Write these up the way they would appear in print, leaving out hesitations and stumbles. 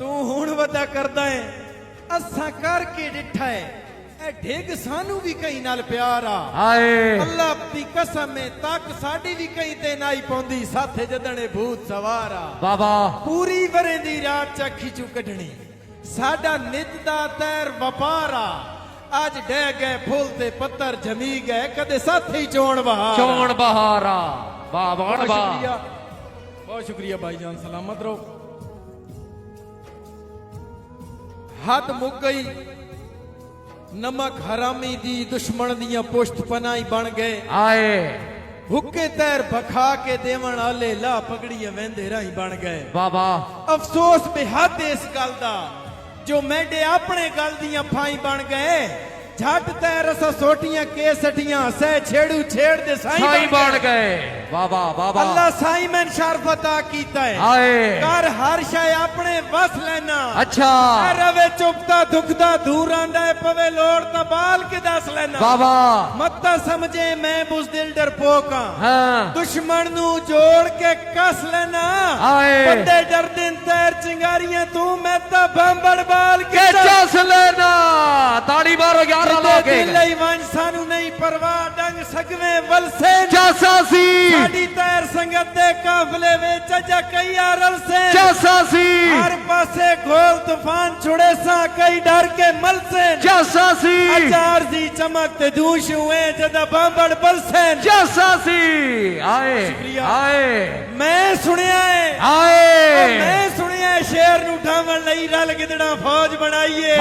तू हुण वदा करदा है असा करके डिठा है ए ढिग सानू भी कई नाल प्यार आ अल्लाह दी कसम है तक साडी भी कई ते नाई पौंदी साथे जदणे भूत सवार आ बाबा पूरी वरे दी रात चखी चू कढणी साडा नित दा तैर वपार आ आज डह गए फूल ते पत्थर जमी गए कदे साथी चोण बहारा वाह वाह वाह बहुत शुक्रिया भाईजान सलामत रहो हद मुक गई नमक हरामी दी दुश्मन दियां पुश्त पनाई बन गए आए हुक्के तैर बखा के देवन आले ला पगड़ियां वेंदे राही बन गए बाबा अफसोस बेहद इस गल दा जो मेडे अपने गल दियां फाई बन गए झट तैर असा सोटियां के सटियां सह छेड़ू छेड़ दे साईं बन गए बाबा बाबा अल्लाह साईं मैन शर्फ अता कीता है आए कर हर शय अपने वस लेना अच्छा रवे चुपता दुखदा दूर आंदा है पवे लोड़ ता बाल के दस लेना बाबा मत्ता समझे मैं बुज़दिल डरपोक हाँ दुश्मन नू जोड़ के कस लेना आए बंदे डरदे तैर चिंगारियां तू मैं ता बंबड़ बाल के चस लेना ताड़ी मारो यार दिलई वन सानू नहीं परवाह डंग सगवे वलसे चासासी साडी तैर संगत दे काफले विच अजा कई आरल से चासासी हर पासे घोल तूफान छुड़े सा कई डर के मलसे चासासी अचार दी चमक ते दूश हुए जदा बंबड़ बलसे चासासी आए आए मैं सुनिया है आए मैं सुनिया शेर नू ढावण लई रल गिदड़ा फौज बनाईए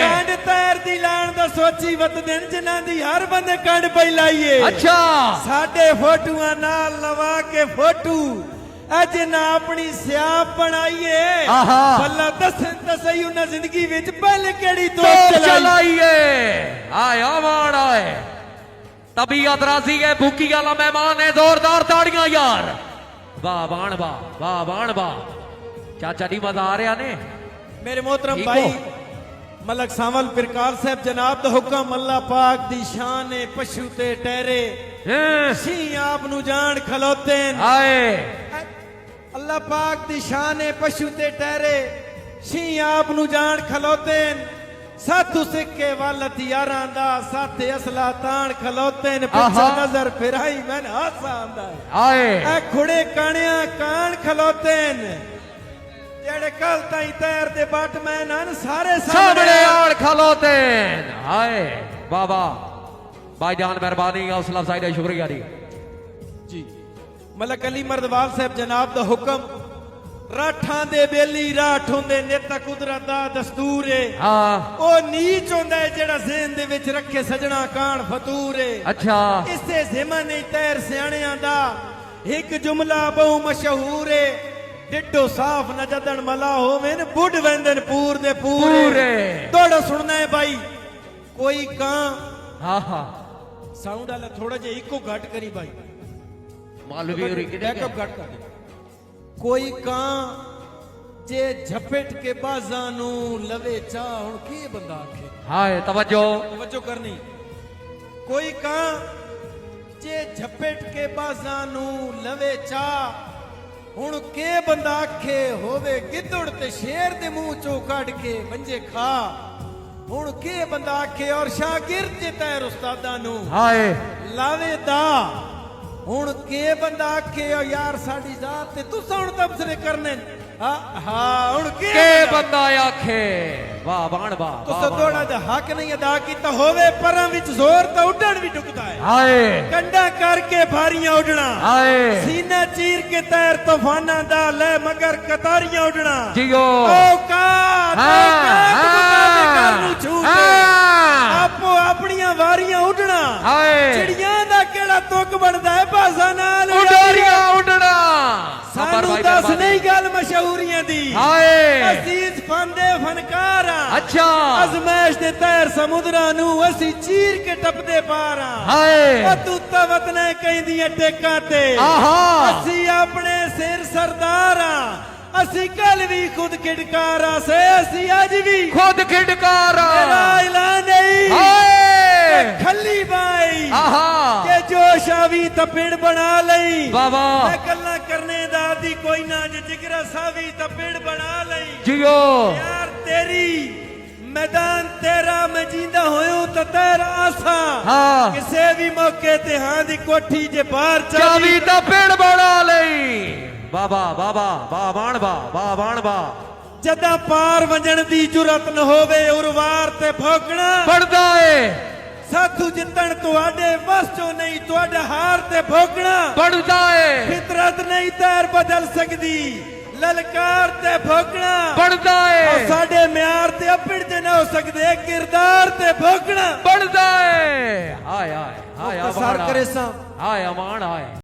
कंड तैर दी लाण दा सोची वत दिन जिन्हां दी हर बंदे कंड पई लाईए अच्छा साडे फोटुआं नाल लवा के फोटू अज ना अपनी सियाप बनाईए भला दसन तसई उन्हां जिंदगी विच पहले केड़ी तोप चलाईए आया माड़ आए तबीयत राजी है भूखी वाला मेहमान है जोरदार ताड़ियां यार वाह बाण वाह चाचा जी मजा आ रहा ने मेरे मोहतरम भाई मलक सावल पिरकार साहब जनाब दा हुक्म अल्लाह पाक दी शान है पशु ते ठहरे सी आप नु जान खलोते आए अल्लाह पाक दी शान है पशु ते ठहरे सी आप नु जान खलोते साधु सिक्के वाल हथियारां दा साथे असला तान खलोते पिछे नजर फिराई मैन हासा आंदा आए ए खुड़े काणिया कान खलोते जेड़े कल ताई तैर दे बैटमैन हन सारे सामने आड़ खलोते हाय बाबा भाईजान मेहरबानी हौसला अफजाई दा शुक्रिया जी मलक अली मर्दवाल साहब जनाब दा हुक्म राठां दे बेली राठ हुंदे नित कुदरत दा दस्तूर है ओ नीच हुंदा है जेड़ा ज़हन दे विच रखे सजना कान फतूर है अच्छा इसे ज़िमन नहीं तैर सियाणियां दा एक जुमला बहु मशहूर है डिड्डो साफ न जदन मला होवेन बुढ़ वेंदन पूर दे पूरे थोड़ा सुनना है भाई कोई कां साउंड वाला थोड़ा जे इको घट करी भाई मालवी और बैकअप घट कर दे कोई कां जे झपेट के बाजा नू लवे चा हुन की बंदा आखे हाय तवज्जो करनी कोई कां जे झपेट के बाजा नू लवे चा हुण के बंदा आखे होवे गिद्दड़ ते शेर दे मुंह चो कढ के वंजे खा हुण के बंदा आखे और शागिर्द जे तैर उस्तादा नू हाय लावे दा हुण के बंदा आखे यार साडी जात ते तुसां हुण तबसरे करने हुण के बंदा आखे वाह बाण वाह तुसां थोड़ा दा हक नहीं अदा कीता होवे परां विच जोर ता उडण भी टुकदा है हाय कंडा करके भारियां उडना हाय सीना चीर के तैर तूफानां दा ले मगर कतारियां उडना जियो औकात करनू छूट आपो अपनियां वारियां उडना हाय चिड़ियां दा केड़ा तुक बनदा है भाषा नाल उडना सानू दस नहीं गल मशहूरियां दी हाय अजीज फंदे फनकार अच्छा अजमैश दे तैर समुद्रां नू असी चीर के टपदे पार हाय तू तवत ने कहंदियां टेकां ते असी अपने सिर सरदार असी कल भी खुद खिड़कारा से असी अज भी खुद खिड़कारा मेरा ऐलान नहीं हाय खली बाई के जोश आवी तपिड़ बना लई बाबा मैं गल्ला करने दा दी कोई ना जे जिगरा सावी तपिड़ बना लई जियो यार तेरी मैदान तेरा मैं जींदा होयूं तो तेरा आसा हाँ किसे भी मौके ते हां दी कोठी जे बाहर चावी ता पेड़ बना लई बाबा बाबा बाबाण बा बाबाण बा जदा पार वंजण दी जुरत न होवे उरवार ते भोगना पड़दा है साथू जितण तुहाडे वस चो नहीं तुहाडा हार ते भोगना पड़दा है फितरत नहीं तैर बदल सकदी ललकार ते भोगना पड़दा है साडे म्यार ते अपड़ ते न हो सकदे किरदार ते भोगना पड़दा है हाय हाय हाय सर करे सा हाय अमान हाय